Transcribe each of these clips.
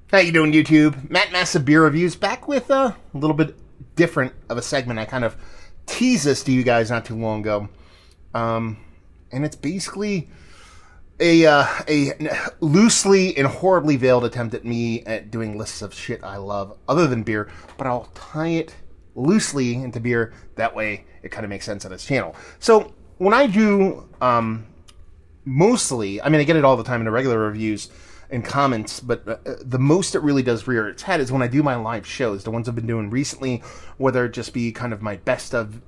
How you doing, YouTube? Matt Massa Beer Reviews back with a little bit different of a segment. I kind of teased this to you guys not too long ago, and it's basically a loosely and horribly veiled attempt at me at doing lists of shit I love other than beer, but I'll tie it loosely into beer. That way, it kind of makes sense on this channel. So when I do, mostly, I mean, I get it all the time in the regular reviews and comments, but the most it really does rear its head is when I do my live shows, the ones I've been doing recently, whether it just be kind of my best of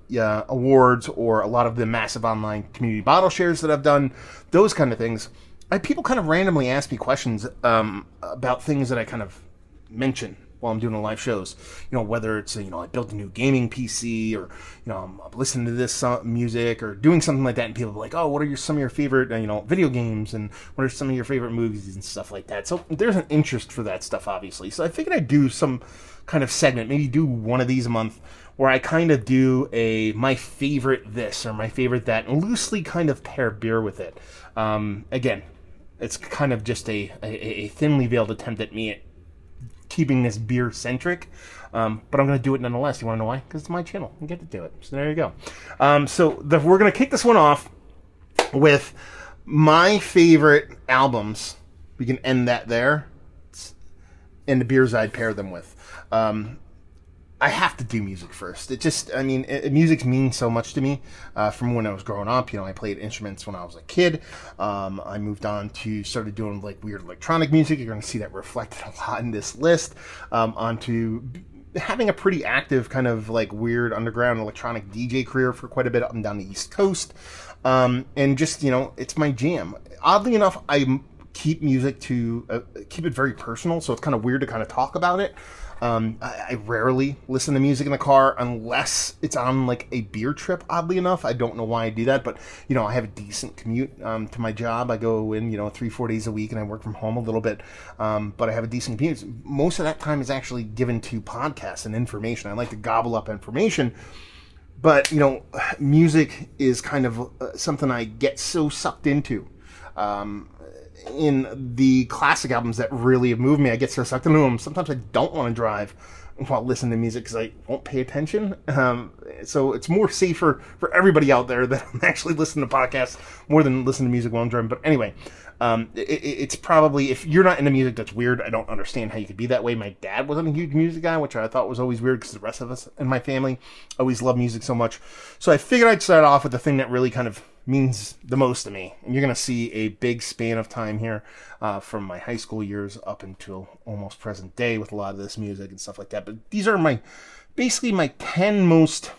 awards or a lot of the massive online community bottle shares that I've done, those kind of things. People kind of randomly ask me questions about things that I kind of mention while I'm doing the live shows. You know, whether it's, I built a new gaming PC, or, I'm listening to this music, or doing something like that, and people are like, oh, what are some of your favorite, video games, and what are some of your favorite movies and stuff like that. So there's an interest for that stuff, obviously. So I figured I'd do some kind of segment, maybe do one of these a month, where I kind of do my favorite this, or my favorite that, and loosely kind of pair beer with it. Again, it's kind of just a thinly veiled attempt at me at keeping this beer centric, but I'm going to do it nonetheless. You want to know why? Because it's my channel. I get to do it. So there you go. We're going to kick this one off with my favorite albums. We can end that there, and the beers I'd pair them with. I have to do music first. Music means so much to me from when I was growing up. I played instruments when I was a kid. I moved on to started doing like weird electronic music. You're going to see that reflected a lot in this list. Onto having a pretty active kind of like weird underground electronic DJ career for quite a bit up and down the East Coast. And just, it's my jam. Oddly enough, I keep music to keep it very personal. So it's kind of weird to kind of talk about it. I rarely listen to music in the car unless it's on like a beer trip, oddly enough. I don't know why I do that, but I have a decent commute to my job. I go in 3-4 days a week, and I work from home a little bit, but I have a decent commute. Most of that time is actually given to podcasts and information. I like to gobble up information, but music is kind of something I get so sucked into. In the classic albums that really have moved me, I get so sucked into them. Sometimes I don't want to drive while listening to music because I won't pay attention. So it's more safer for everybody out there that I'm actually listening to podcasts more than listening to music while I'm driving. But anyway, it's probably, if you're not into music, that's weird. I don't understand how you could be that way. My dad wasn't a huge music guy, which I thought was always weird because the rest of us in my family always loved music so much. So I figured I'd start off with the thing that really kind of means the most to me. And you're going to see a big span of time here from my high school years up until almost present day with a lot of this music and stuff like that. But these are basically my 10 most,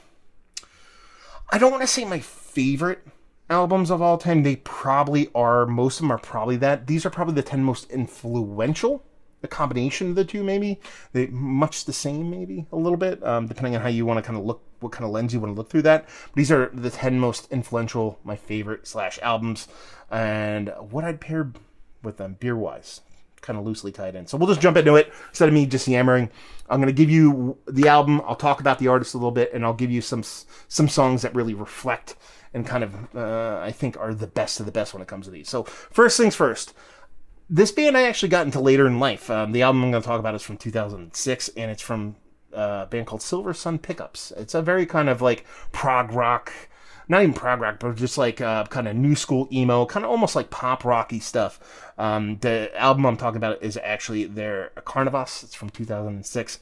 I don't want to say my favorite albums of all time. They probably are. Most of them are probably that. These are probably the 10 most influential. The combination of the two, maybe. They much the same, maybe a little bit, depending on how you want to kind of look, what kind of lens you want to look through that. But these are the 10 most influential, my favorite / albums, and what I'd pair with them beer-wise, kind of loosely tied in. So we'll just jump into it. Instead of me just yammering, I'm going to give you the album. I'll talk about the artist a little bit, and I'll give you some songs that really reflect and kind of, I think, are the best of the best when it comes to these. So first things first. This band I actually got into later in life. The album I'm going to talk about is from 2006, and it's from a band called Silversun Pickups. It's a very kind of like prog rock, not even prog rock, but just like kind of new school emo, kind of almost like pop rocky stuff. The album I'm talking about is actually their Carnavas. It's from 2006.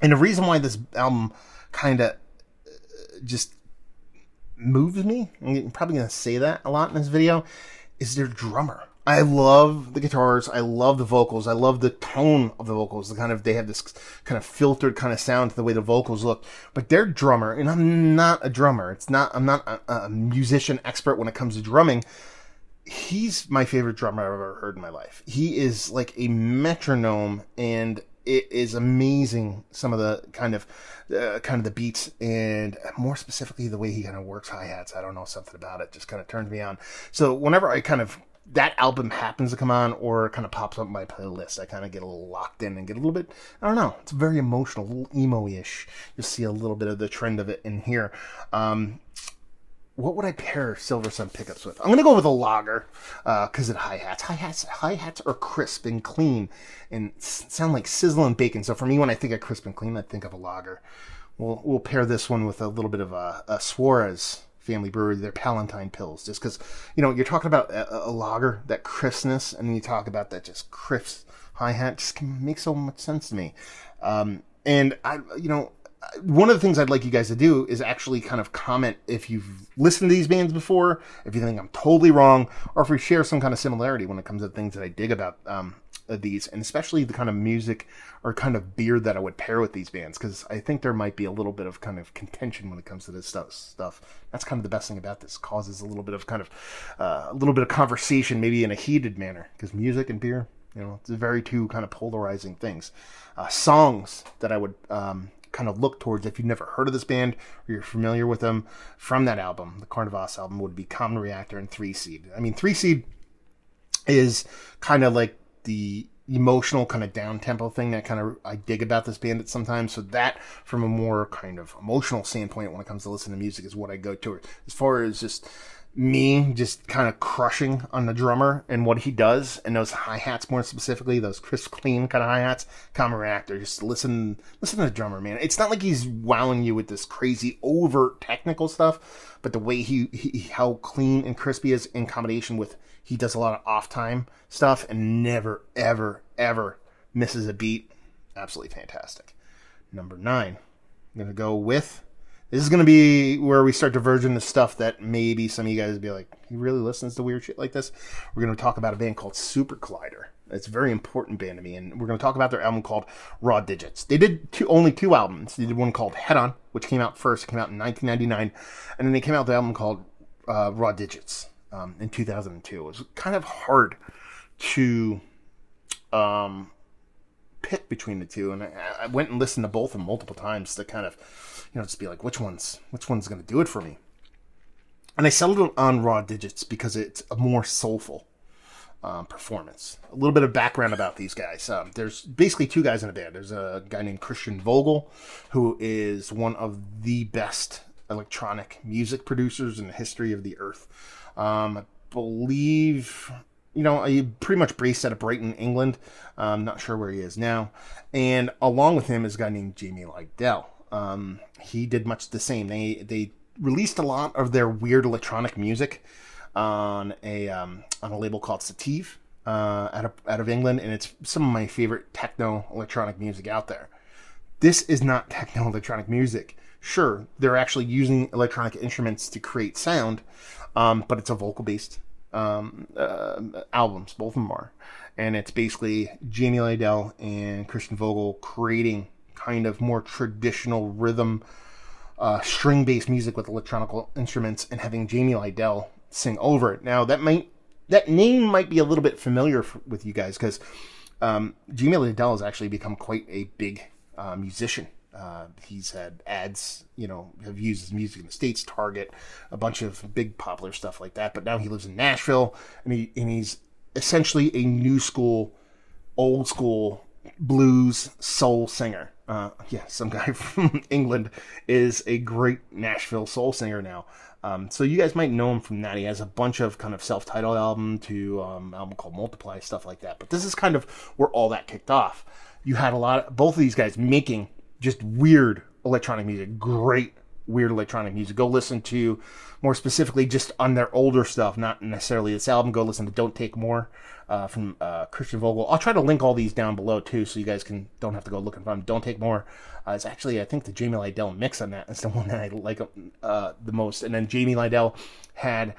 And the reason why this album kind of just moves me, I'm probably going to say that a lot in this video, is their drummer. I love the guitars. I love the vocals. I love the tone of the vocals. They have this kind of filtered kind of sound to the way the vocals look. But their drummer, and I'm not a drummer. I'm not a musician expert when it comes to drumming. He's my favorite drummer I've ever heard in my life. He is like a metronome, and it is amazing. Some of the kind of the beats, and more specifically the way he kind of works hi-hats. I don't know, something about it just kind of turns me on. So whenever that album happens to come on or kind of pops up in my playlist, I kind of get a little locked in and get a little bit, I don't know, it's very emotional, a little emo-ish. You'll see a little bit of the trend of it in here. what would I pair Silversun pickups with? I'm going to go with a lager because of hi-hats. Hi-hats are crisp and clean and sound like sizzling bacon. So for me, when I think of crisp and clean, I think of a lager. We'll pair this one with a little bit of a Suarez family brewery, their Palantine pills, just because, you're talking about a lager, that crispness, and then you talk about that just crisp hi-hat, just makes so much sense to me. And I, one of the things I'd like you guys to do is actually kind of comment if you've listened to these bands before, if you think I'm totally wrong, or if we share some kind of similarity when it comes to things that I dig about these, and especially the kind of music or kind of beer that I would pair with these bands, because I think there might be a little bit of kind of contention when it comes to this stuff. That's kind of the best thing about this. It causes a little bit of conversation, maybe in a heated manner, because music and beer, it's very two kind of polarizing things. Songs that I would kind of look towards if you've never heard of this band or you're familiar with them from that album, the Carnavas album, would be Common Reactor and 3 Seed. I mean, 3 Seed is kind of like the emotional kind of down tempo thing that kind of I dig about this band at sometimes. So that, from a more kind of emotional standpoint when it comes to listening to music, is what I go to. As far as just me just kind of crushing on the drummer and what he does, and those hi-hats more specifically, those crisp, clean kind of hi-hats, Common Reactor, just listen to the drummer, man. It's not like he's wowing you with this crazy overt technical stuff, but the way he how clean and crispy is in combination with, he does a lot of off-time stuff and never, ever, ever misses a beat. Absolutely fantastic. Number 9, I'm going to go with, this is going to be where we start diverging to stuff that maybe some of you guys would be like, he really listens to weird shit like this? We're going to talk about a band called Super Collider. It's a very important band to me, and we're going to talk about their album called Raw Digits. They did only 2 albums. They did one called Head On, which came out first. It came out in 1999, and then they came out with the album called Raw Digits in 2002. It was kind of hard to pick between the two, and I went and listened to both of them multiple times to kind of, just be like, which one's going to do it for me. And I settled on Raw Digits because it's a more soulful performance. A little bit of background about these guys. There's basically 2 guys in the band. There's a guy named Christian Vogel, who is one of the best electronic music producers in the history of the earth. I believe, he pretty much based out of Brighton, England. I'm not sure where he is now. And along with him is a guy named Jamie Lydell. He did much the same. They released a lot of their weird electronic music on a label called Sativ out of England, and it's some of my favorite techno electronic music out there. This is not techno electronic music. Sure, they're actually using electronic instruments to create sound, but it's a vocal based albums. Both of them are, and it's basically Jamie Lydell and Christian Vogel creating kind of more traditional rhythm, string-based music with electronic instruments, and having Jamie Lydell sing over it. Now, that name might be a little bit familiar with you guys, because Jamie Lydell has actually become quite a big musician. He's had ads, have used his music in the States, Target, a bunch of big popular stuff like that. But now he lives in Nashville, and he's essentially a new school, old school blues soul singer. Some guy from England is a great Nashville soul singer now. So you guys might know him from that. He has a bunch of kind of self-titled album to album called Multiply, stuff like that. But this is kind of where all that kicked off. You had both of these guys making just weird electronic music, great weird electronic music. Go listen to, more specifically, just on their older stuff, not necessarily this album. Go listen to Don't Take More from Christian Vogel. I'll try to link all these down below too, so you guys don't have to go looking for them. Don't Take More. It's actually, I think, the Jamie Lydell mix on that is the one that I like the most. And then Jamie Lydell had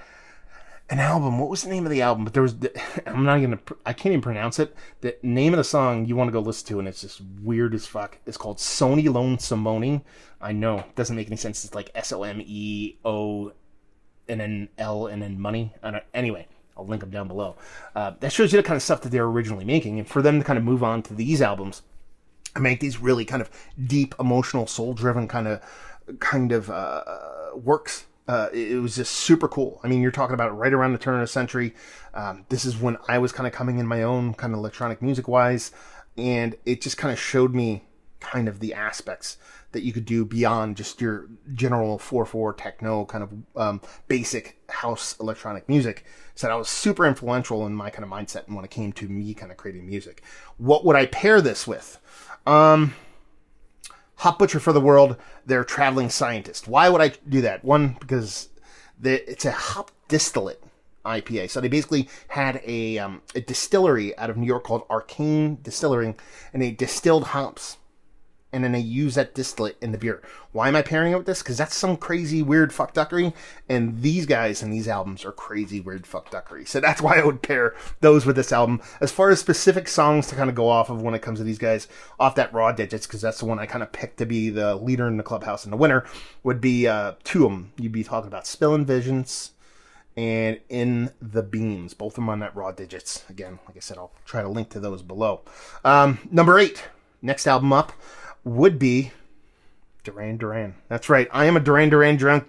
an album. What was the name of the album? But there was, I can't even pronounce it. The name of the song you want to go listen to, and it's just weird as fuck. It's called Sony Lone Simone. I know, it doesn't make any sense. It's like SOMEO and then L and then money. Anyway, I'll link them down below. That shows you the kind of stuff that they're originally making, and for them to kind of move on to these albums and make these really kind of deep, emotional, soul-driven kind of works. It was just super cool. I mean, you're talking about right around the turn of the century. This is when I was kind of coming in my own kind of electronic music wise, and it just kind of showed me kind of the aspects that you could do beyond just your general 4/4 techno kind of basic house electronic music. So that was super influential in my kind of mindset and when it came to me kind of creating music. What would I pair this with? Hop Butcher for the World, they're Traveling Scientist. Why would I do that? One, because it's a hop distillate IPA. So they basically had a distillery out of New York called Arcane Distillery, and they distilled hops. And then they use that distillate in the beer. Why am I pairing it with this? Because that's some crazy, weird fuckduckery. And these guys in these albums are crazy, weird fuckduckery. So that's why I would pair those with this album. As far as specific songs to kind of go off of when it comes to these guys, off that Raw Digits, because that's the one I kind of picked to be the leader in the clubhouse in the winter, would be two of them. You'd be talking about Spillin' Visions and In the Beams. Both of them on that Raw Digits. Again, like I said, I'll try to link to those below. Number 8, next album up, would be Duran. That's right. I am a Duran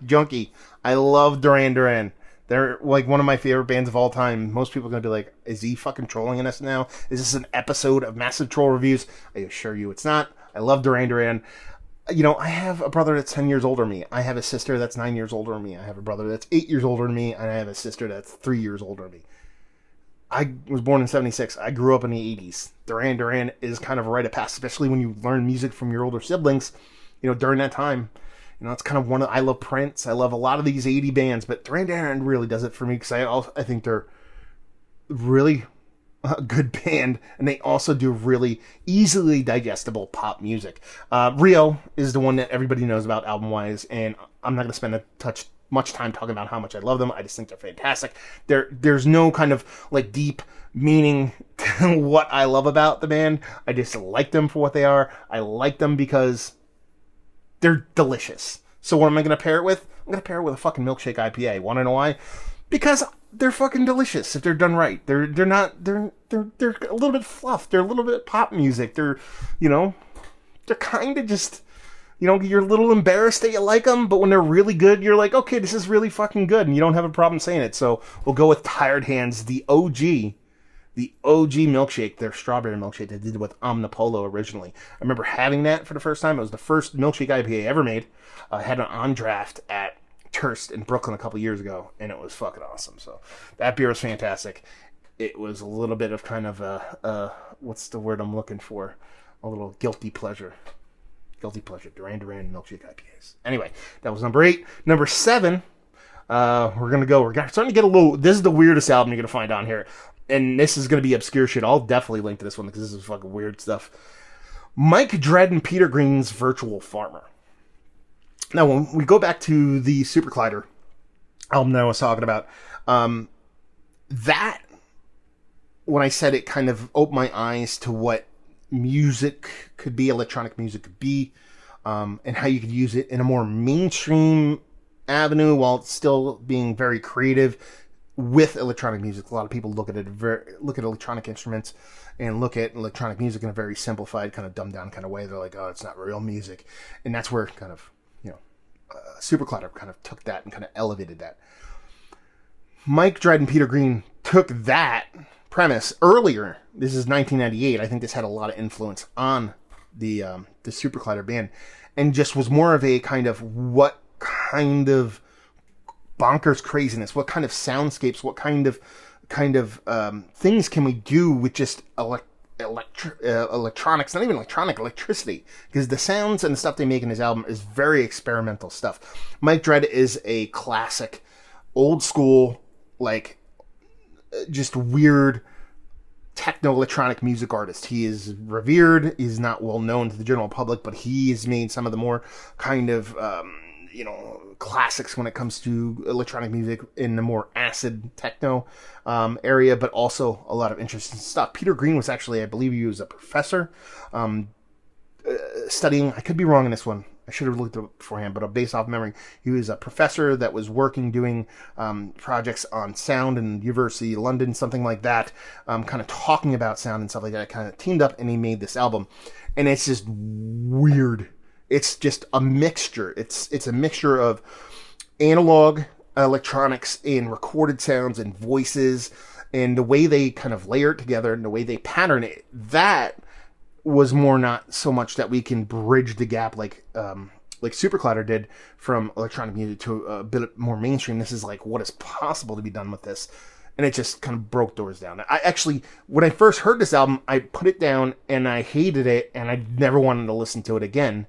junkie. I love Duran. They're like one of my favorite bands of all time. Most people are going to be like, is he fucking trolling us now? Is this an episode of Massive Troll Reviews? I assure you it's not. I love Duran. You know, I have a brother that's 10 years older than me. I have a sister that's 9 years older than me. I have a brother that's 8 years older than me. And I have a sister that's 3 years older than me. I was born in 76. I grew up in the 80s. Duran is kind of a rite of passage, especially when you learn music from your older siblings. You know, during that time, you know, it's kind of I love Prince. I love a lot of these 80 bands, but Duran really does it for me because I think they're really a good band, and they also do really easily digestible pop music. Rio is the one that everybody knows about album-wise, and I'm not going to spend much time talking about how much I love them. I just think they're fantastic. There's no kind of like deep meaning to what I love about the band. I just like them for what they are. I like them because they're delicious. So what am I going to pair it with? I'm going to pair it with a fucking Milkshake IPA. Want to know why? Because they're fucking delicious if they're done right. They're a little bit fluff. They're a little bit pop music. They're kind of just, you're a little embarrassed that you like them, but when they're really good, you're like, okay, this is really fucking good, and you don't have a problem saying it. So we'll go with Tired Hands, the OG Milkshake, their strawberry milkshake they did with Omnipollo originally. I remember having that for the first time. It was the first Milkshake IPA I ever made. I had it on draft at Turst in Brooklyn a couple years ago, and it was fucking awesome. So that beer was fantastic. It was a little bit of kind of a what's the word I'm looking for? A little guilty pleasure. Duran Milkshake IPAs. Anyway, that was number 8. Number 7, we're starting to get a little. This is the weirdest album you're gonna find on here, and this is gonna be obscure shit. I'll definitely link to this one because this is fucking weird stuff. Mike Dred and Peter Green's Virtual Farmer. Now, when we go back to the Super Collider album that I was talking about, that, when I said it kind of opened my eyes to what music could be, electronic music could be, and how you could use it in a more mainstream avenue while still being very creative with electronic music. A lot of people look at electronic instruments and look at electronic music in a very simplified, kind of dumbed down kind of way. They're like, oh, it's not real music. And that's where kind of, Super Collider kind of took that and kind of elevated that. Mike Dred and Peter Green took that premise earlier. This is 1998. I think this had a lot of influence on the Super Collider band, and just was more of a kind of what kind of bonkers craziness, what kind of soundscapes, what kind of things can we do with just electronics, not even electricity, because the sounds and the stuff they make in his album is very experimental stuff. Mike Dred is a classic, old school, like, just weird techno electronic music artist. He is revered. He's not well known to the general public, but he has made some of the more kind of classics when it comes to electronic music in the more acid techno area, but also a lot of interesting stuff. Peter Green was actually, I believe he was a professor studying, I could be wrong in this one, I should have looked it up beforehand, but based off memory, he was a professor that was doing projects on sound in University of London, something like that, kind of talking about sound and stuff like that. Kind of teamed up and he made this album, and it's just weird. It's just a mixture. It's a mixture of analog electronics and recorded sounds and voices, and the way they kind of layer it together and the way they pattern it. That was more not so much that we can bridge the gap like Superclutter did from electronic music to a bit more mainstream. This is like what is possible to be done with this. And it just kind of broke doors down. I actually, when I first heard this album, I put it down and I hated it and I never wanted to listen to it again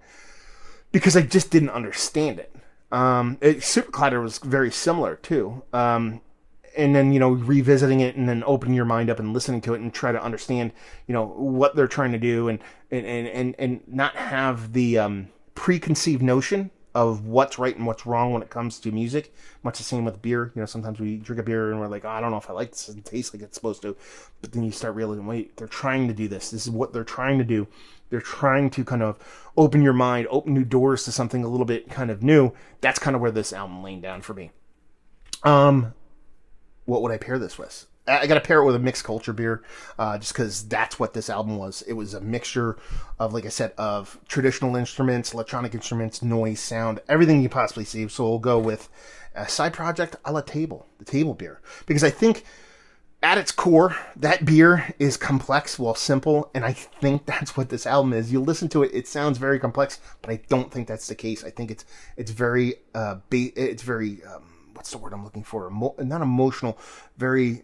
because I just didn't understand it. Superclutter was very similar too. And then, revisiting it and then opening your mind up and listening to it and try to understand, what they're trying to do and not have the preconceived notion of what's right and what's wrong when it comes to music. Much the same with beer. Sometimes we drink a beer and we're like, oh, I don't know if I like this. It doesn't taste like it's supposed to. But then you start realizing, wait, they're trying to do this. This is what they're trying to do. They're trying to kind of open your mind, open new doors to something a little bit kind of new. That's kind of where this album laid down for me. What would I pair this with? I got to pair it with a mixed culture beer, just because that's what this album was. It was a mixture of, like I said, of traditional instruments, electronic instruments, noise, sound, everything you possibly see. So we'll go with a side project a la table, the table beer. Because I think at its core, that beer is complex while simple, and I think that's what this album is. You listen to it, it sounds very complex, but I don't think that's the case. I think it's very, what's the word I'm looking for? Not emotional, very,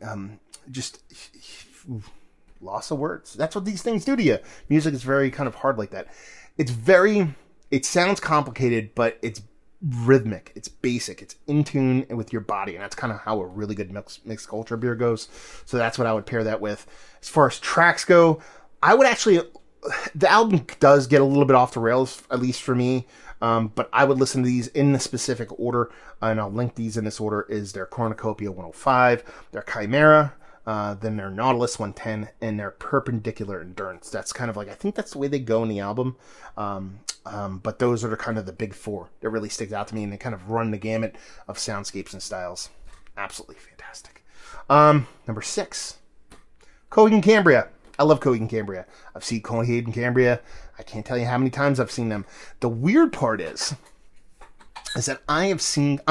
just loss of words. That's what these things do to you. Music is very kind of hard like that. It sounds complicated, but it's rhythmic. It's basic. It's in tune with your body, and that's kind of how a really good mixed culture beer goes. So that's what I would pair that with. As far as tracks go, I would actually... The album does get a little bit off the rails, at least for me. But I would listen to these in the specific order, and I'll link these in this order, is their Cornucopia 105, their Chimera, then their Nautilus 110, and their Perpendicular Endurance. That's kind of like, I think that's the way they go in the album. But those are kind of the big four that really stick out to me, and they kind of run the gamut of soundscapes and styles. Absolutely fantastic. Number 6, Coheed and Cambria. I love Coheed and Cambria. I've seen Coheed and Cambria. I can't tell you how many times I've seen them. The weird part is that I'm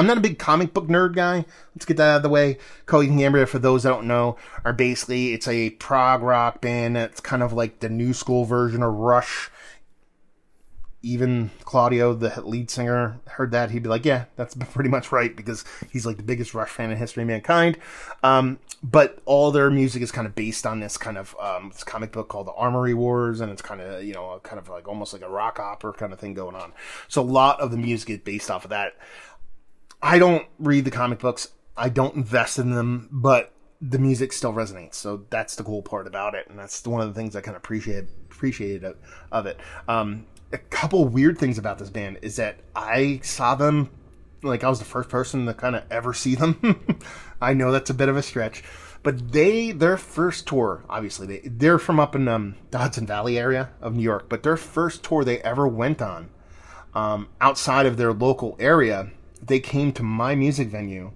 not a big comic book nerd guy. Let's get that out of the way. Coheed and Cambria, for those that don't know, are basically, it's a prog rock band that's kind of like the new school version of Rush. Even Claudio, the lead singer, heard that. He'd be like, yeah, that's pretty much right, because he's like the biggest Rush fan in history of mankind. But all their music is kind of based on this kind of this comic book called The Armory Wars, and it's kind of, kind of like almost like a rock opera kind of thing going on. So a lot of the music is based off of that. I don't read the comic books. I don't invest in them, but the music still resonates. So that's the cool part about it, and that's one of the things I kind of appreciated of it. A couple weird things about this band is that I saw them, like I was the first person to kind of ever see them. I know that's a bit of a stretch, but their first tour, obviously they're from up in the Hudson Valley area of New York, but their first tour they ever went on, outside of their local area, they came to my music venue.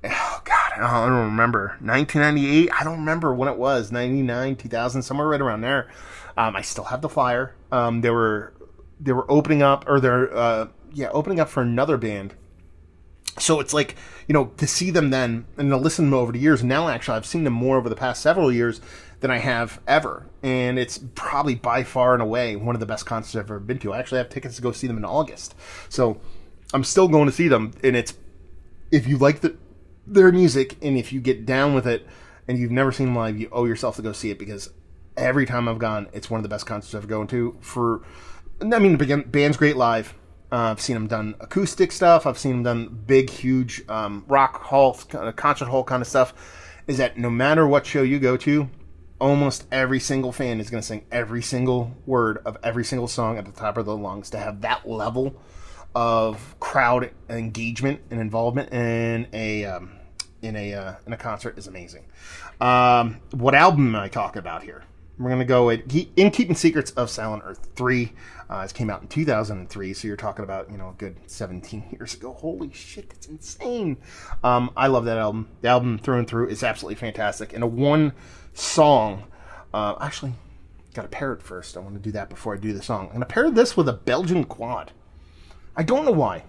Oh God, I don't remember. 1998? I don't remember when it was. 99, 2000, somewhere right around there. I still have the flyer. They were opening up, or they're opening up for another band. So it's like, to see them then and to listen to them over the years. Now, actually, I've seen them more over the past several years than I have ever, and it's probably by far and away one of the best concerts I've ever been to. I actually have tickets to go see them in August, so I'm still going to see them. And it's, if you like their music, and if you get down with it, and you've never seen them live, you owe yourself to go see it, because every time I've gone, it's one of the best concerts I've ever gone to. The band's great live. I've seen them done acoustic stuff. I've seen them done big, huge rock hall, concert hall kind of stuff. Is that no matter what show you go to, almost every single fan is going to sing every single word of every single song at the top of their lungs. To have that level of crowd engagement and involvement in a concert is amazing. What album am I talking about here? We're going to go with In Keeping Secrets of Silent Earth 3. It came out in 2003, so you're talking about, a good 17 years ago. Holy shit, that's insane. I love that album. The album through and through is absolutely fantastic. And a one song, actually, got to pair it first. I want to do that before I do the song. I'm going to pair this with a Belgian quad. I don't know why,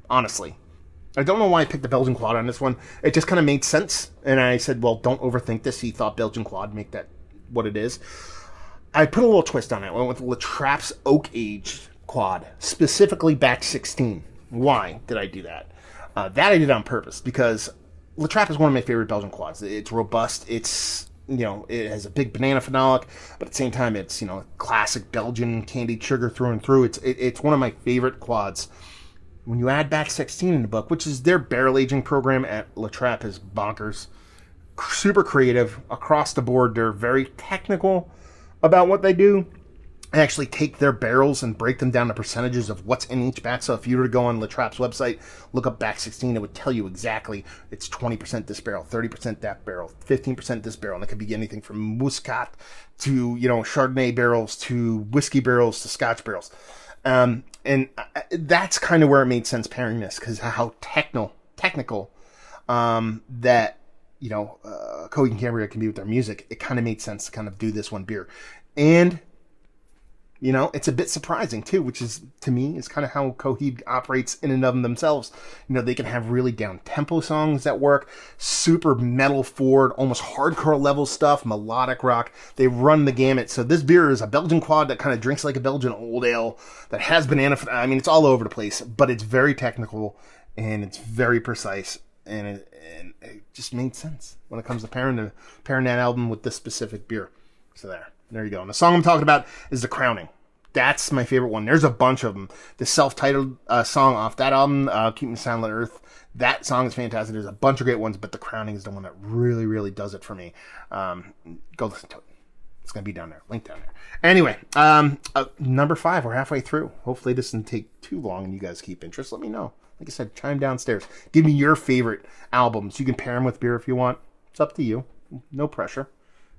honestly. I don't know why I picked the Belgian quad on this one. It just kind of made sense. And I said, well, don't overthink this. He thought Belgian quad make that what it is. I put a little twist on it. I went with La Trappe's Oak Aged quad, specifically batch 16. Why did I do that? That I did on purpose because La Trappe is one of my favorite Belgian quads. It's robust. It's, it has a big banana phenolic, but at the same time, it's, classic Belgian candied sugar through and through. It's one of my favorite quads. When you add batch 16 in the book, which is their barrel aging program at La Trappe, is bonkers. Super creative across the board. They're very technical about what they do. I actually take their barrels and break them down to percentages of what's in each batch. So if you were to go on La Trappe's website, look up batch 16, it would tell you exactly it's 20% this barrel, 30% that barrel, 15% this barrel. And it could be anything from Muscat to, Chardonnay barrels to whiskey barrels to Scotch barrels. And that's kind of where it made sense pairing this, because how technical that, Coheed and Cambria can be with their music. It kind of made sense to kind of do this one beer. And it's a bit surprising too, which is, to me, is kind of how Coheed operates in and of themselves. They can have really down-tempo songs that work, super metal forward, almost hardcore level stuff, melodic rock. They run the gamut. So this beer is a Belgian quad that kind of drinks like a Belgian old ale that has banana. I mean, it's all over the place, but it's very technical and it's very precise, and it just made sense when it comes to pairing that album with this specific beer. So there you go. And the song I'm talking about is The Crowning. That's my favorite one. There's a bunch of them. The self-titled song off that album, Keep Me Silent Earth, that song is fantastic. There's a bunch of great ones, but The Crowning is the one that really, really does it for me. Go listen to it. It's going to be down there. Link down there. Anyway, number 5. We're halfway through. Hopefully this doesn't take too long and you guys keep interest. Let me know. Like I said, chime downstairs. Give me your favorite albums. You can pair them with beer if you want. It's up to you. No pressure.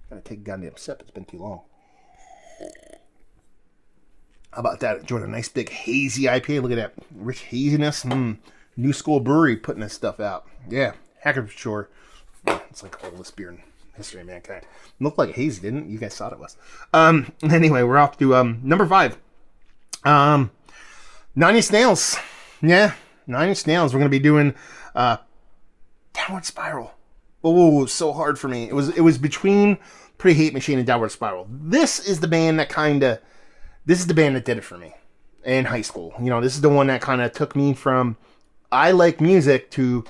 Gotta take a goddamn sip. It's been too long. How about that? Enjoyed a nice big hazy IPA. Look at that rich haziness. New School Brewery putting this stuff out. Yeah, heck of sure. It's like the oldest beer in history of mankind. It looked like hazy, didn't it? You guys thought it was. Anyway, we're off to number 5. 9 Inch Nails. Yeah, 9 Inch Nails. We're gonna be doing Downward Spiral. Oh, it was so hard for me. It was between Pretty Hate Machine and Downward Spiral. This is the band that did it for me in high school. This is the one that kind of took me from I like music to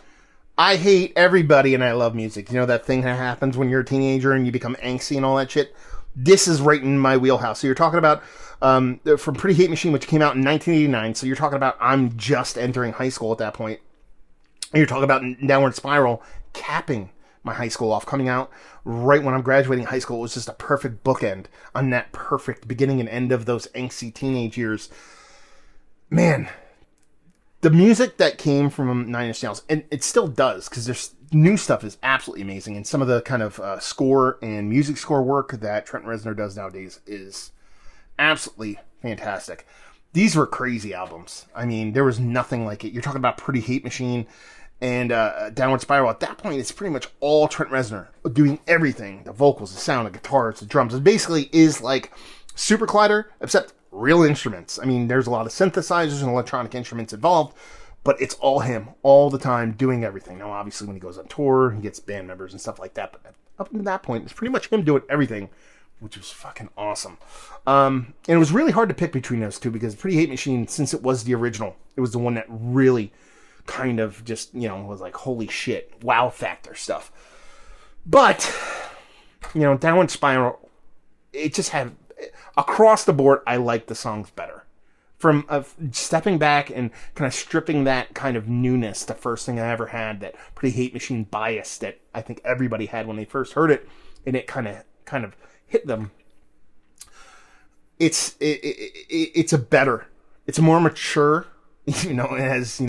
I hate everybody and I love music. That thing that happens when you're a teenager and you become angsty and all that shit. This is right in my wheelhouse. So you're talking about from Pretty Hate Machine, which came out in 1989. So you're talking about I'm just entering high school at that point. And you're talking about Downward Spiral capping my high school off, coming out right when I'm graduating high school. It was just a perfect bookend on that perfect beginning and end of those angsty teenage years. Man, the music that came from 9 Inch Nails, and it still does, because there's new stuff is absolutely amazing, and some of the kind of score and music score work that Trent Reznor does nowadays is absolutely fantastic. These were crazy albums. I mean, there was nothing like it. You're talking about Pretty Hate Machine and Downward Spiral. At that point, it's pretty much all Trent Reznor doing everything. The vocals, the sound, the guitars, the drums. It basically is like Super Collider, except real instruments. I mean, there's a lot of synthesizers and electronic instruments involved, but it's all him, all the time, doing everything. Now, obviously, when he goes on tour, he gets band members and stuff like that, but up until that point, it's pretty much him doing everything, which was fucking awesome. And it was really hard to pick between those two, because Pretty Hate Machine, since it was the original, it was the one that really kind of just, was like, holy shit, wow factor stuff. But, Downward Spiral, it just had, across the board, I like the songs better. From stepping back and kind of stripping that kind of newness, the first thing I ever had, that Pretty Hate Machine bias that I think everybody had when they first heard it, and it kind of hit them. It's a more mature, it has,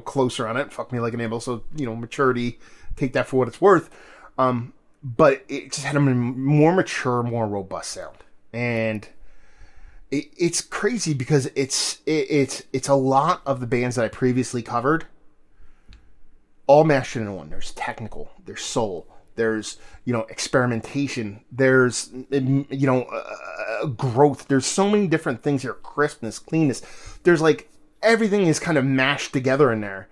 closer on it. Fuck me like an amble. So, maturity, take that for what it's worth. But it just had a more mature, more robust sound. And it's crazy because it's a lot of the bands that I previously covered all mashed into one. There's technical, there's soul, there's, experimentation, there's, growth. There's so many different things here. Crispness, cleanness. There's like, everything is kind of mashed together in there.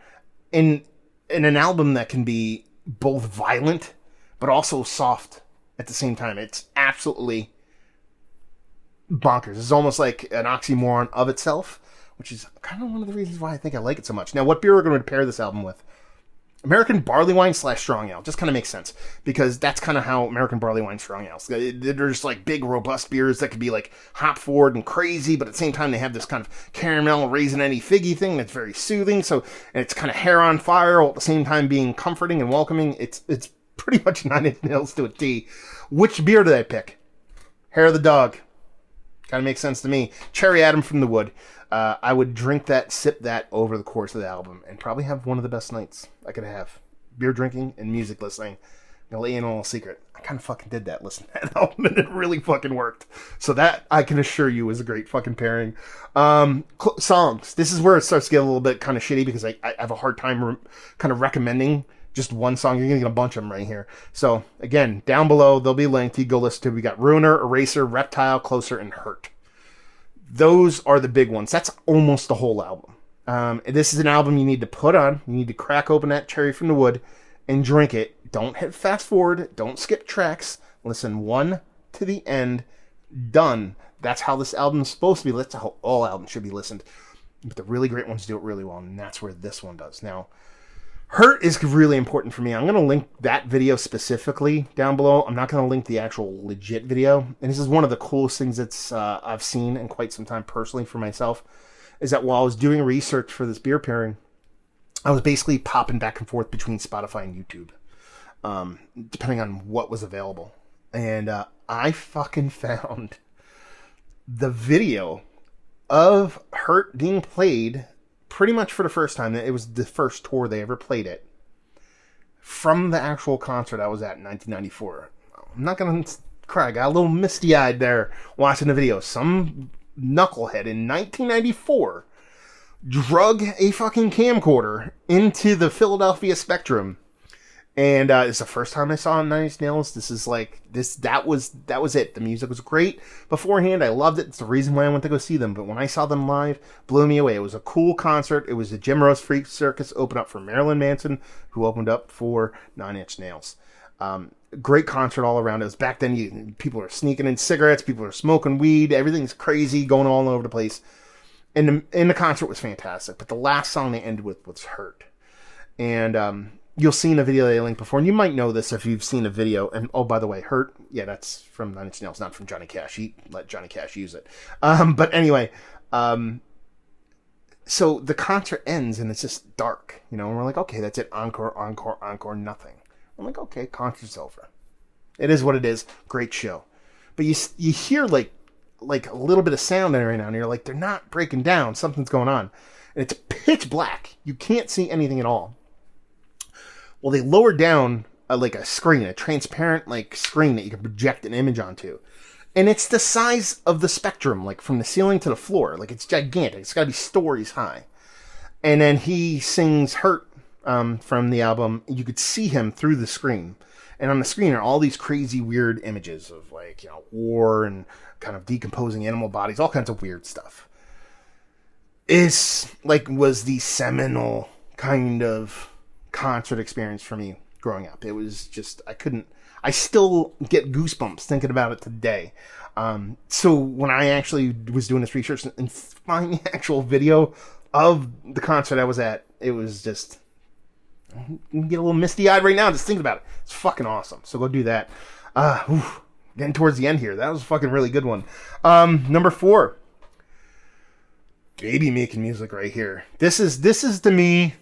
In an album that can be both violent, but also soft at the same time. It's absolutely bonkers. It's almost like an oxymoron of itself, which is kind of one of the reasons why I think I like it so much. Now, what beer we're going to pair this album with? American barley wine / strong ale. Just kind of makes sense because that's kind of how American barley wine strong ales. They're just like big, robust beers that could be like hop forward and crazy, but at the same time they have this kind of caramel, raisin-y, figgy thing that's very soothing. So, and it's kind of hair on fire while at the same time being comforting and welcoming. It's pretty much 9 Inch Nails to a T. Which beer did I pick? Hair of the Dog. Kind of makes sense to me. Cherry Adam from the Wood. I would drink that, sip that over the course of the album, and probably have one of the best nights I could have. Beer drinking and music listening. I'm gonna let you in a little secret. I kind of fucking did that listening to that album, and it really fucking worked. So that, I can assure you, is a great fucking pairing. Songs. This is where it starts to get a little bit kind of shitty, because I have a hard time kind of recommending just one song. You're gonna get a bunch of them right here. So, again, down below, they'll be linked. You go listen to. We got Ruiner, Eraser, Reptile, Closer, and Hurt. Those are the big ones. That's almost the whole album. This is an album you need to put on. You need to crack open that cherry from the wood and drink it. Don't hit fast forward. Don't skip tracks. Listen one to the end. Done. That's how this album is supposed to be. That's how all albums should be listened. But the really great ones do it really well, and that's where this one does. Now, Hurt is really important for me. I'm going to link that video specifically down below. I'm not going to link the actual legit video. And this is one of the coolest things that's I've seen in quite some time personally for myself, is that while I was doing research for this beer pairing, I was basically popping back and forth between Spotify and YouTube, depending on what was available. And I fucking found the video of Hurt being played pretty much for the first time. It was the first tour they ever played it, from the actual concert I was at in 1994. I'm not going to cry. I got a little misty-eyed there watching the video. Some knucklehead in 1994 drug a fucking camcorder into the Philadelphia Spectrum. And it's the first time I saw 9 Inch Nails. This is like, that was it. The music was great beforehand. I loved it. It's the reason why I went to go see them. But when I saw them live, blew me away. It was a cool concert. It was a Jim Rose Freak Circus open up for Marilyn Manson, who opened up for 9 Inch Nails. Great concert all around. It was back then, people are sneaking in cigarettes, people are smoking weed, everything's crazy, going all over the place. And the concert was fantastic. But the last song they ended with was Hurt. And you'll see in a video they linked before, and you might know this if you've seen a video. And oh, by the way, Hurt, yeah, that's from 9 Inch Nails, not from Johnny Cash. Let Johnny Cash use it. But anyway, so the concert ends and it's just dark, and we're like, okay, that's it. Encore, encore, encore, nothing. I'm like, okay, concert's over. It is what it is. Great show. But you hear like a little bit of sound in right now, and you're like, they're not breaking down. Something's going on. And it's pitch black. You can't see anything at all. Well, they lowered down like a screen, a transparent like screen that you can project an image onto. And it's the size of the Spectrum, like from the ceiling to the floor. Like, it's gigantic. It's got to be stories high. And then he sings Hurt from the album. You could see him through the screen. And on the screen are all these crazy, weird images of like, war and kind of decomposing animal bodies, all kinds of weird stuff. It's like, was the seminal kind of concert experience for me growing up. It was just, I still get goosebumps thinking about it today. So when I actually was doing this research and find the actual video of the concert I was at, it was just, I get a little misty-eyed right now just thinking about it. It's fucking awesome. So go do that. Getting towards the end here. That was a fucking really good one. Number 4. Baby making music right here. This is to me,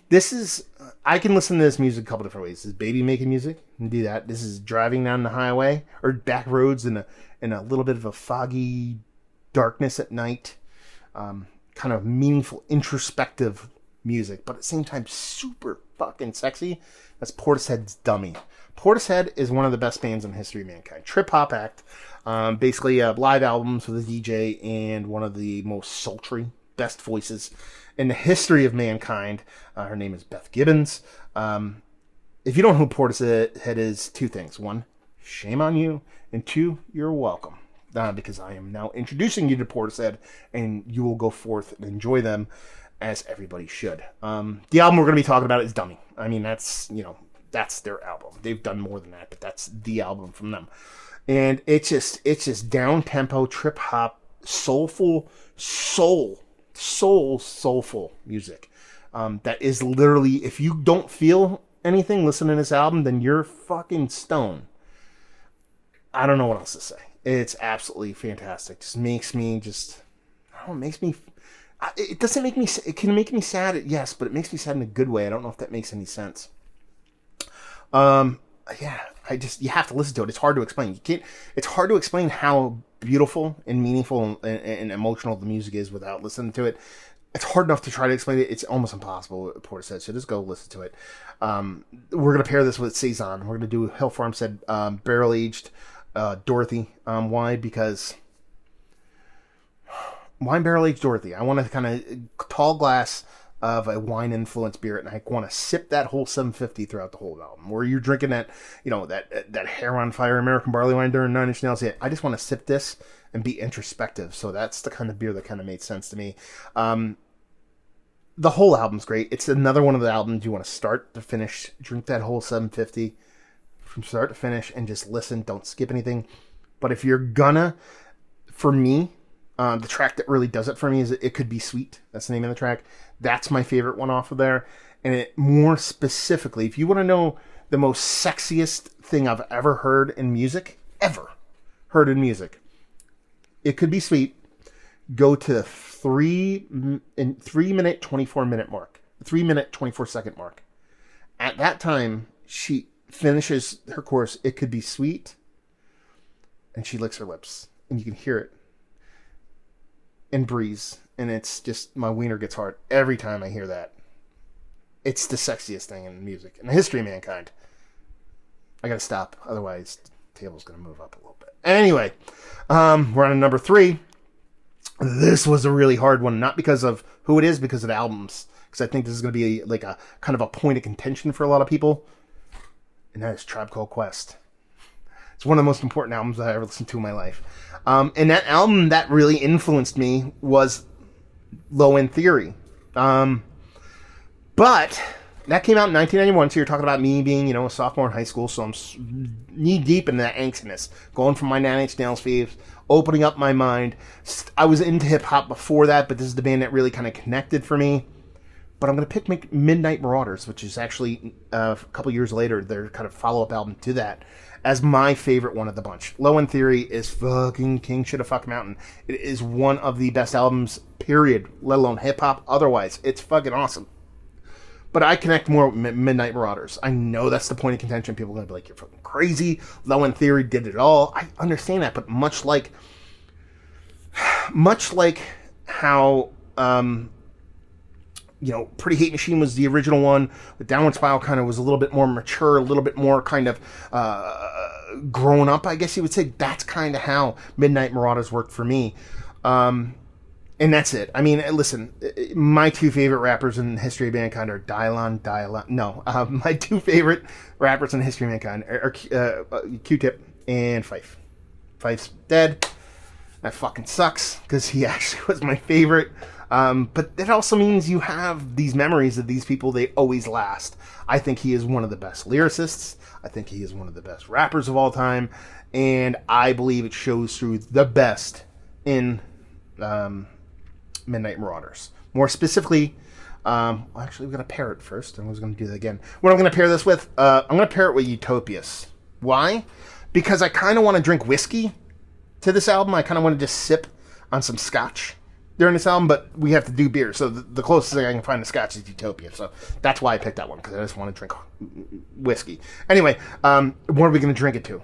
I can listen to this music a couple different ways. This is baby making music. And do that. This is driving down the highway or back roads in a little bit of a foggy darkness at night. Kind of meaningful, introspective music, but at the same time, super fucking sexy. That's Portishead's Dummy. Portishead is one of the best bands in the history of mankind. Trip hop act. Basically, live albums with a DJ and one of the most sultry, best voices in the history of mankind. Her name is Beth Gibbons. If you don't know who Portishead is, 2 things. 1, shame on you. And 2, you're welcome. Because I am now introducing you to Portishead, and you will go forth and enjoy them as everybody should. The album we're going to be talking about is Dummy. I mean, that's their album. They've done more than that, but that's the album from them. And it's just down-tempo, trip-hop, soulful, soulful music. That is literally, if you don't feel anything listening to this album, then you're fucking stoned. I don't know what else to say. It's absolutely fantastic. Just makes me I don't know, it makes me, it doesn't make me, it can make me sad, yes, but it makes me sad in a good way. I don't know if that makes any sense. Yeah, you have to listen to it. It's hard to explain. It's hard to explain how beautiful and meaningful and emotional the music is without listening to it. It's hard enough to try to explain it. It's almost impossible, Porter said. So just go listen to it. We're going to pair this with Saison. We're going to do Hill Farm said barrel-aged Dorothy. Why? Because wine barrel-aged Dorothy. I want to kind of tall glass of a wine-influenced beer, and I want to sip that whole 750 throughout the whole album. Where you're drinking that, that hair on fire American barley wine during Nine Inch Nails. Yeah, I just want to sip this and be introspective. So that's the kind of beer that kind of made sense to me. The whole album's great. It's another one of the albums you want to start to finish, drink that whole 750 from start to finish and just listen. Don't skip anything. But if you're gonna, for me, the track that really does it for me is It Could Be Sweet. That's the name of the track. That's my favorite one off of there. And it more specifically, if you want to know the most sexiest thing I've ever heard in music, It Could Be Sweet. Go to the 3 minute 24 minute mark, 3 minute 24 second mark. At that time, she finishes her chorus, It Could Be Sweet, and she licks her lips, and you can hear it and breeze, and it's just, my wiener gets hard every time I hear that. It's the sexiest thing in music, in the history of mankind. I gotta stop, otherwise the table's gonna move up a little bit. Anyway, we're on to number 3. This was a really hard one, not because of who it is, because of the albums. Because I think this is going to be like a kind of a point of contention for a lot of people. And that is Tribe Called Quest. It's one of the most important albums I ever listened to in my life. And that album that really influenced me was Low End Theory. But that came out in 1991, so you're talking about me being, a sophomore in high school, so I'm knee-deep in that angstiness. Going from my Nine Inch Nails faves, opening up my mind. I was into hip-hop before that, but this is the band that really kind of connected for me. But I'm going to pick Midnight Marauders, which is actually a couple years later, their kind of follow-up album to that, as my favorite one of the bunch. Low End Theory is fucking king shit of fuck mountain. It is one of the best albums, period, let alone hip-hop. Otherwise, it's fucking awesome. But I connect more with Midnight Marauders. I know that's the point of contention. People are going to be like, you're fucking crazy. Low End Theory did it all. I understand that, but much like how, Pretty Hate Machine was the original one, but Downward Spiral kind of was a little bit more mature, a little bit more kind of grown up, I guess you would say. That's kind of how Midnight Marauders worked for me. And that's it. I mean, listen, my two favorite rappers in the history of mankind are my two favorite rappers in the history of mankind are Q-Tip and Phife. Phife's dead. That fucking sucks, because he actually was my favorite. But that also means you have these memories of these people. They always last. I think he is one of the best lyricists. I think he is one of the best rappers of all time. And I believe it shows through the best in Midnight Marauders. More specifically, actually, we're going to pair it first. I was going to do that again. What I'm going to pair this with, I'm going to pair it with Utopias. Why? Because I kind of want to drink whiskey to this album. I kind of want to just sip on some scotch during this album, but we have to do beer. So the closest thing I can find to scotch is Utopia. So that's why I picked that one, because I just want to drink whiskey. Anyway, what are we going to drink it to?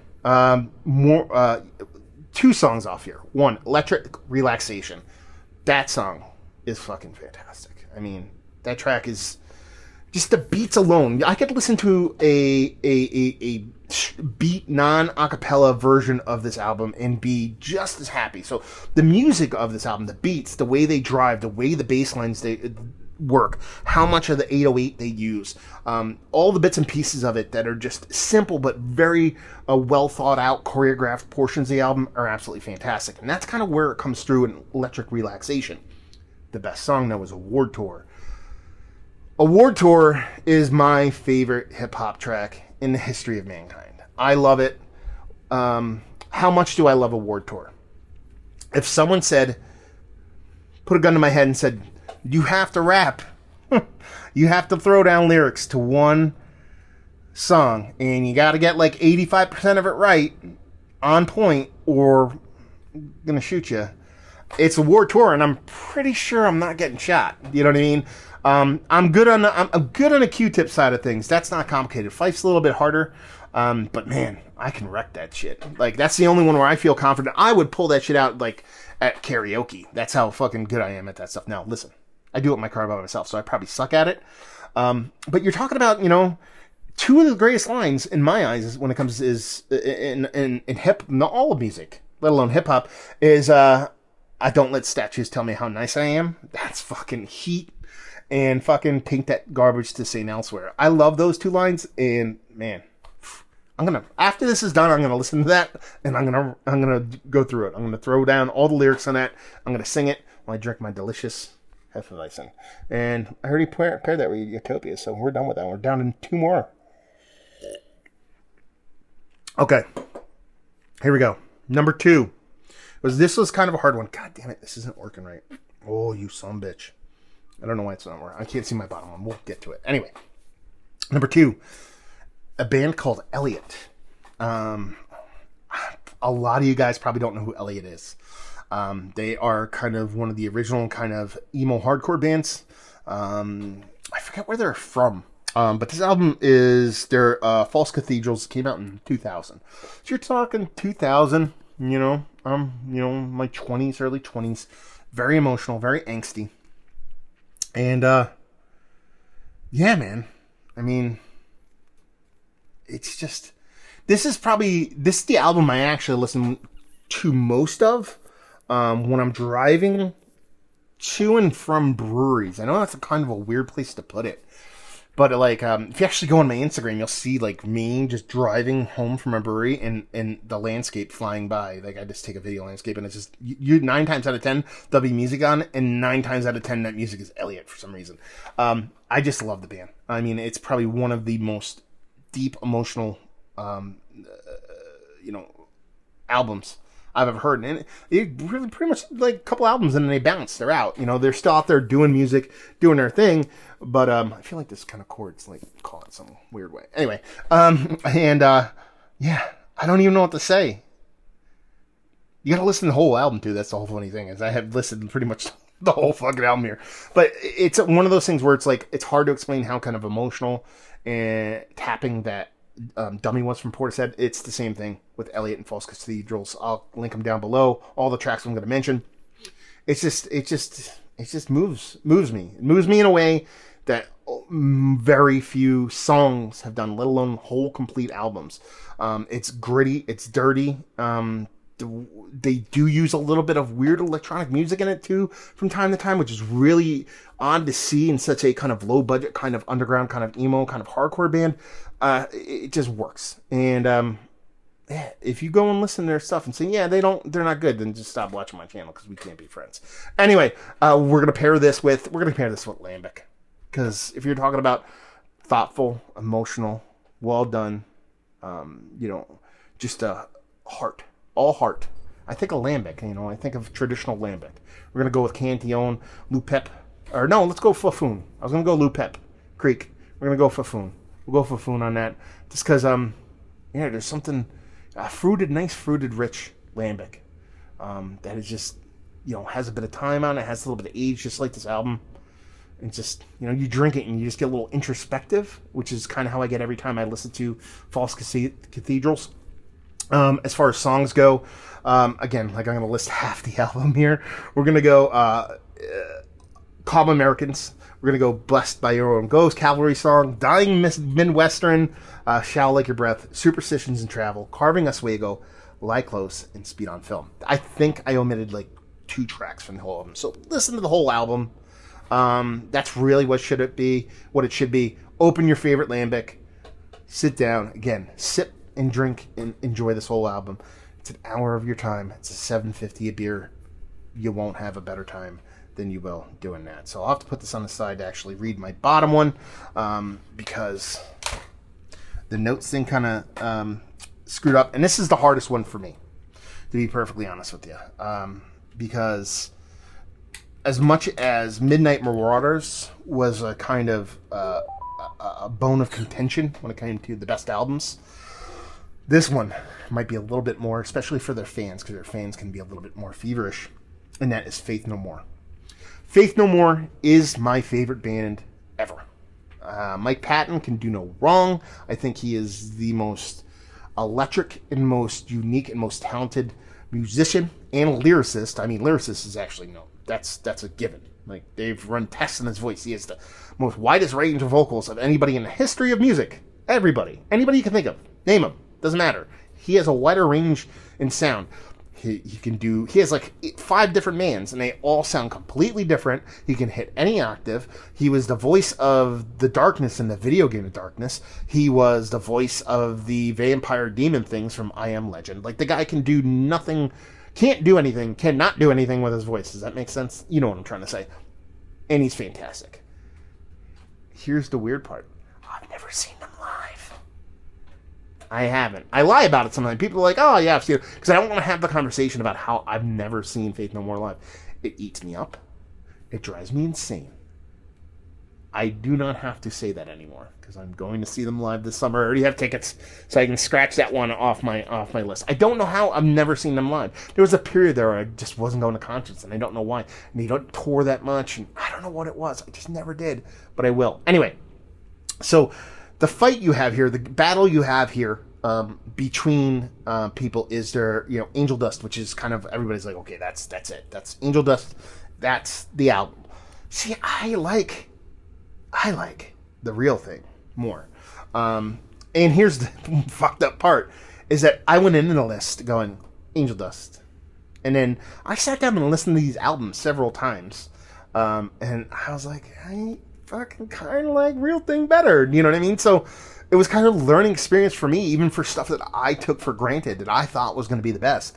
Two songs off here. One, Electric Relaxation. That song is fucking fantastic. I mean, that track is just the beats alone. I could listen to a beat non-acapella version of this album and be just as happy. So the music of this album, the beats, the way they drive, the way the bass lines they work, how much of the 808 they use, all the bits and pieces of it that are just simple but very well thought out, choreographed portions of the album are absolutely fantastic. And that's kind of where it comes through in Electric Relaxation. The best song, though, was Award Tour. Award Tour is my favorite hip-hop track in the history of mankind. I love it. How much do I love Award Tour? if someone said, put a gun to my head and said, you have to rap, you have to throw down lyrics to one song, and you got to get like 85% of it right, on point, or I'm gonna shoot you. It's a war tour, and I'm pretty sure I'm not getting shot. You know what I mean? I'm good on the Q-tip side of things. That's not complicated. Fife's a little bit harder, but man, I can wreck that shit. Like, that's the only one where I feel confident. I would pull that shit out like at karaoke. That's how fucking good I am at that stuff. Now, listen, I do it in my car by myself, so I probably suck at it. But you're talking about, you know, two of the greatest lines in my eyes when it comes is in hip, not all of music, let alone hip hop, is I don't let statues tell me how nice I am. That's fucking heat. And fucking paint that garbage to St. Elsewhere. I love those two lines, and man, after this is done, I'm gonna listen to that, and I'm gonna go through it. I'm gonna throw down all the lyrics on that. I'm gonna sing it while I drink my delicious Hefeweizen. And I already paired that with Utopia, so we're done with that. We're down to 2 more. Okay, here we go. Number 2. This was kind of a hard one. God damn it, this isn't working right. Oh, you son of a bitch. I don't know why it's not working. I can't see my bottom one. We'll get to it. Anyway, number 2, a band called Elliot. A lot of you guys probably don't know who Elliot is. They are kind of one of the original kind of emo hardcore bands. I forget where they're from. But this album is their False Cathedrals. Came out in 2000. So you're talking 2000, you know, my 20s, early 20s. Very emotional, very angsty. And, yeah, man. I mean, it's just, this is the album I actually listen to most of, when I'm driving to and from breweries. I know that's a kind of a weird place to put it. But, like, if you actually go on my Instagram, you'll see, like, me just driving home from a brewery and the landscape flying by. Like, I just take a video landscape, and it's just, 9 times out of 10, there'll be music on, and 9 times out of 10, that music is Elliot for some reason. I just love the band. I mean, it's probably one of the most deep, emotional, albums I've ever heard. And it really pretty much like a couple albums and then they bounce. They're out. You know, they're still out there doing music, doing their thing. But I feel like this kind of chord's like caught some weird way. Anyway, yeah, I don't even know what to say. You gotta listen to the whole album too. That's the whole funny thing is I have listened pretty much the whole fucking album here. But it's one of those things where it's like it's hard to explain how kind of emotional and tapping that Dummy was from Portishead. It's the same thing with Elliot and False Cathedrals. I'll link them down below. All the tracks I'm going to mention. It just moves me. It moves me in a way that very few songs have done, let alone whole complete albums. It's gritty. It's dirty. They do use a little bit of weird electronic music in it too from time to time, which is really odd to see in such a kind of low budget, kind of underground, kind of emo, kind of hardcore band. It just works. And yeah, if you go and listen to their stuff and say, yeah, they're not good, then just stop watching my channel because we can't be friends. Anyway, we're gonna pair this with Lambic, because if you're talking about thoughtful, emotional, well done, just a heart. All heart. I think of lambic, I think of traditional lambic. We're going to go with Cantillon, Lupep. Or no, let's go Fafoon. I was going to go Lupep Creek. We're going to go Fafoon. We'll go Fafoon on that. Just because, there's something, nice fruited, rich lambic. That is just, has a bit of time on it, has a little bit of age, just like this album. And just, you drink it and you just get a little introspective, which is kind of how I get every time I listen to False Cathedrals. As far as songs go, again, like I'm going to list half the album here. We're going to go Common Americans. We're going to go Blessed by Your Own Ghost, Cavalry Song, Dying Midwestern, Shall Like Your Breath, Superstitions and Travel, Carving Oswego, Lie Close, and Speed on Film. I think I omitted like 2 tracks from the whole album. So listen to the whole album. That's really what it should be. Open your favorite lambic. Sit down. Again, sip and drink and enjoy this whole album. It's an hour of your time. It's a $7.50 a beer. You won't have a better time than you will doing that. So I'll have to put this on the side to actually read my bottom one, because the notes thing kind of screwed up. And this is the hardest one for me, to be perfectly honest with you. because as much as Midnight Marauders was a kind of a bone of contention when it came to the best albums, this one might be a little bit more, especially for their fans, because their fans can be a little bit more feverish, and that is Faith No More. Faith No More is my favorite band ever. Mike Patton can do no wrong. I think he is the most electric and most unique and most talented musician and lyricist. I mean, lyricist is actually, no, that's a given. Like, they've run tests on his voice. He has the most widest range of vocals of anybody in the history of music. Everybody. Anybody you can think of. Name him. Doesn't matter. He has a wider range in sound. He has like 5 different bands, and they all sound completely different. He can hit any octave. He was the voice of the Darkness in the video game of Darkness. He was the voice of the vampire demon things from I Am Legend. Like, the guy can do nothing, can't do anything, cannot do anything with his voice. Does that make sense? You know what I'm trying to say. And he's fantastic. Here's the weird part. I've never seen them live. I haven't. I lie about it sometimes. People are like, oh, yeah, I've seen it. Because I don't want to have the conversation about how I've never seen Faith No More live. It eats me up. It drives me insane. I do not have to say that anymore, because I'm going to see them live this summer. I already have tickets, so I can scratch that one off my list. I don't know how I've never seen them live. There was a period there where I just wasn't going to concerts, and I don't know why. And they don't tour that much, and I don't know what it was. I just never did, but I will. Anyway, so the fight you have here, the battle you have here between people is their, Angel Dust, which is kind of, everybody's like, okay, that's it. That's Angel Dust. That's the album. See, I like the Real Thing more. And here's the fucked up part, is that I went into the list going, Angel Dust. And then I sat down and listened to these albums several times. And I was like, I fucking kind of like Real Thing better. You know what I mean? So it was kind of a learning experience for me, even for stuff that I took for granted that I thought was going to be the best.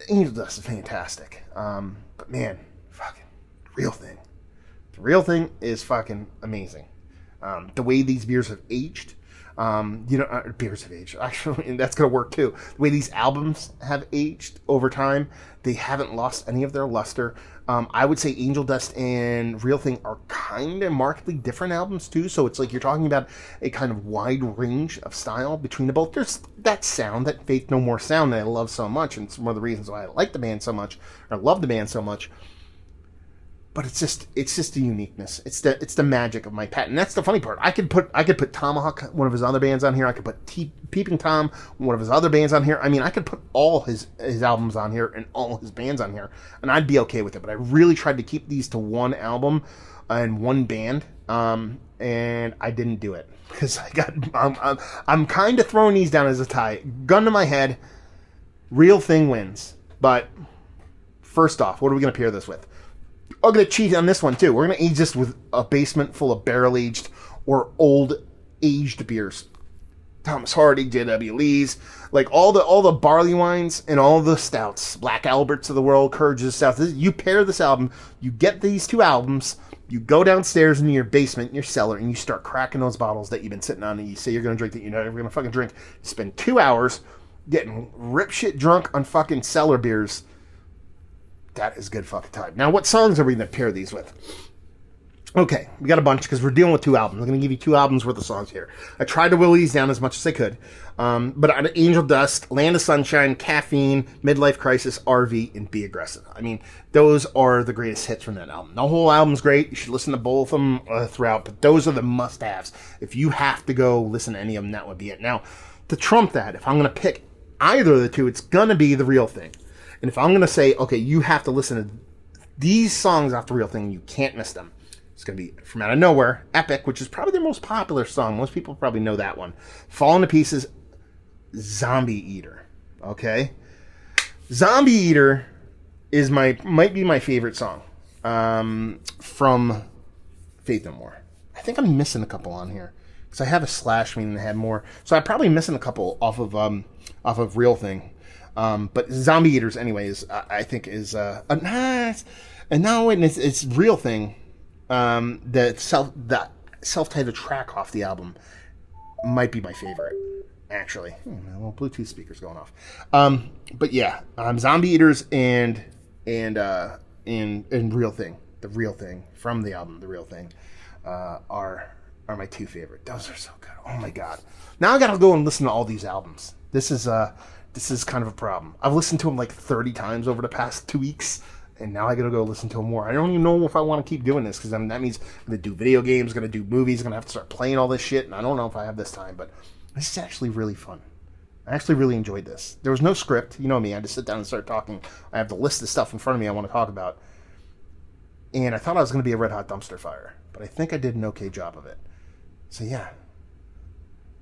Angel Dust is fantastic. But man, fucking Real Thing. The Real Thing is fucking amazing. The way these beers have aged, beers have aged. Actually, and that's going to work too. The way these albums have aged over time, they haven't lost any of their luster. I would say Angel Dust and Real Thing are kind of markedly different albums too. So it's like you're talking about a kind of wide range of style between the both. There's that sound, that Faith No More sound that I love so much, and it's one of the reasons why I like the band so much, or love the band so much. But it's just the uniqueness. It's the magic of Mike Patton. And that's the funny part. I could put Tomahawk, one of his other bands, on here. I could put Peeping Tom, one of his other bands, on here. I mean, I could put all his albums on here and all his bands on here, and I'd be okay with it. But I really tried to keep these to one album and one band, and I didn't do it because I'm kind of throwing these down as a tie. Gun to my head, Real Thing wins. But first off, what are we going to pair this with? I'm going to cheat on this one, too. We're going to age this with a basement full of barrel-aged or old-aged beers. Thomas Hardy, J.W. Lee's, like all the barley wines and all the stouts, Black Alberts of the world, Courageous Stout. You pair this album, you get these 2 albums, you go downstairs into your basement, in your cellar, and you start cracking those bottles that you've been sitting on and you say you're going to drink that you're never going to fucking drink. You spend 2 hours getting rip shit drunk on fucking cellar beers. That is good fucking time. Now, what songs are we going to pair these with? Okay, we got a bunch because we're dealing with 2 albums. I'm going to give you 2 albums worth of songs here. I tried to whittle these down as much as I could. But out of Angel Dust, Land of Sunshine, Caffeine, Midlife Crisis, RV, and Be Aggressive. I mean, those are the greatest hits from that album. The whole album's great. You should listen to both of them throughout. But those are the must-haves. If you have to go listen to any of them, that would be it. Now, to trump that, if I'm going to pick either of the 2, it's going to be The Real Thing. And if I'm going to say, okay, you have to listen to these songs off The Real Thing, you can't miss them. It's going to be From Out of Nowhere, Epic, which is probably their most popular song. Most people probably know that one. Falling to Pieces, Zombie Eater. Okay? Zombie Eater might be my favorite song from Faith No More. I think I'm missing a couple on here. Because I have a slash meaning I had more. So I'm probably missing a couple off of Real Thing. But Zombie Eaters, anyways, I think is nice. And now it's Real Thing. The self-titled track off the album might be my favorite. actually. My little Bluetooth speaker's going off. But yeah, Zombie Eaters and Real Thing. The Real Thing from the album, The Real Thing, are my two favorite. Those are so good. Oh my god! Now I gotta go and listen to all these albums. This is kind of a problem. I've listened to them like 30 times over the past 2 weeks, and now I gotta go listen to them more. I don't even know if I want to keep doing this because that means I'm gonna do video games, gonna do movies, gonna have to start playing all this shit, and I don't know if I have this time. But this is actually really fun. I actually really enjoyed this. There was no script. You know me. I just sit down and start talking. I have the list of stuff in front of me I want to talk about. And I thought I was going to be a red hot dumpster fire, but I think I did an okay job of it. So yeah,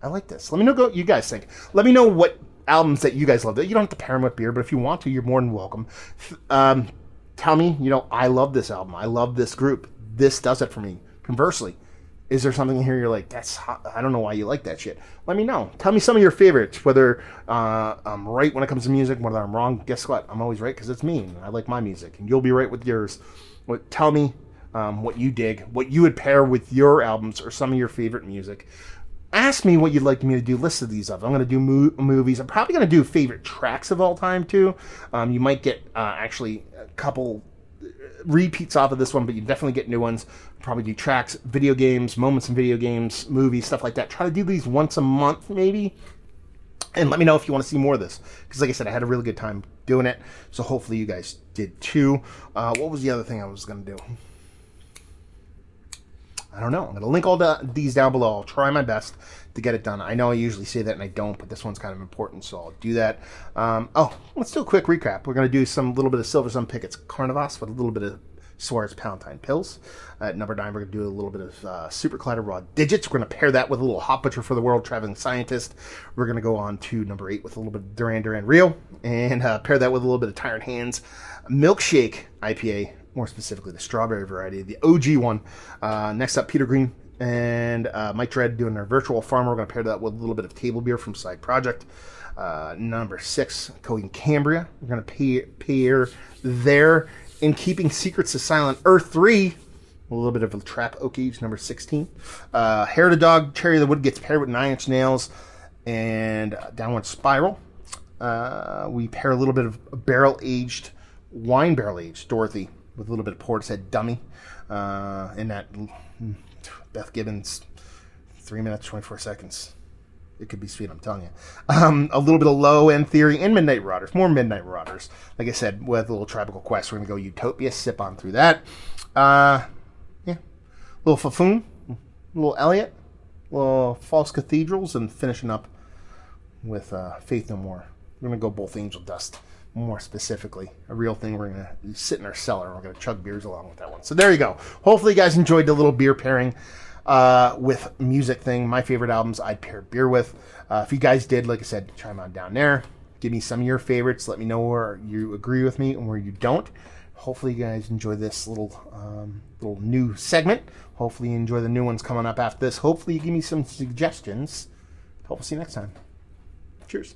I like this. Let me know what you guys think. Let me know what albums that you guys love. You don't have to pair them with beer, but if you want to, you're more than welcome. Tell me, I love this album. I love this group. This does it for me. Conversely, is there something in here you're like, that's hot. I don't know why you like that shit. Let me know. Tell me some of your favorites, whether I'm right when it comes to music, whether I'm wrong. Guess what? I'm always right because it's me. I like my music, and you'll be right with yours. Tell me what you dig, what you would pair with your albums or some of your favorite music. Ask me what you'd like me to do lists of these of. I'm going to do movies. I'm probably going to do favorite tracks of all time, too. You might get actually a couple repeats off of this one, but you definitely get new ones. Probably do tracks, video games, moments in video games, movies, stuff like that. Try to do these once a month, maybe. And let me know if you want to see more of this. Because like I said, I had a really good time doing it. So hopefully you guys did too. What was the other thing I was going to do? I don't know. I'm going to link all these down below. I'll try my best to get it done. I know I usually say that and I don't, but this one's kind of important, so I'll do that. Let's do a quick recap. We're going to do little bit of Silversun Pickett's Carnavas with a little bit of Suarez Palantine Pills. At number 9, we're going to do a little bit of Super Collider Raw Digits. We're going to pair that with a little Hot Butcher for the World Traveling Scientist. We're going to go on to number 8 with a little bit of Duran Rio, and pair that with a little bit of Tired Hands Milkshake IPA, more specifically the strawberry variety, the OG one. Next up, Peter Green and Mike Dred doing their Virtual Farmer. We're going to pair that with a little bit of Table Beer from Side Project. Number 6, Coheed Cambria. We're going to pair there. In Keeping Secrets of Silent Earth 3, a little bit of a Trappe Oak Age, number 16. Hair of the Dog, Cherry of the Wood gets paired with 9 Inch Nails and Downward Spiral. We pair a little bit of wine barrel aged Dorothy with a little bit of Portishead Dummy in that Beth Gibbons 3 minutes 24 seconds. It could be sweet, I'm telling you. A little bit of Low End Theory and Midnight Marauders. More Midnight Marauders. Like I said, with a little Tropical Quest, we're going to go Utopia, sip on through that. A little Fafoon, a little Elliot, a little False Cathedrals, and finishing up with Faith No More. We're going to go both Angel Dust, more specifically. A Real Thing, we're going to sit in our cellar, and we're going to chug beers along with that one. So there you go. Hopefully you guys enjoyed the little beer pairing. With music thing, my favorite albums I'd pair beer with. If you guys did, like I said, chime on down there. Give me some of your favorites. Let me know where you agree with me and where you don't. Hopefully you guys enjoy this little new segment. Hopefully you enjoy the new ones coming up after this. Hopefully you give me some suggestions. Hope we'll see you next time. Cheers.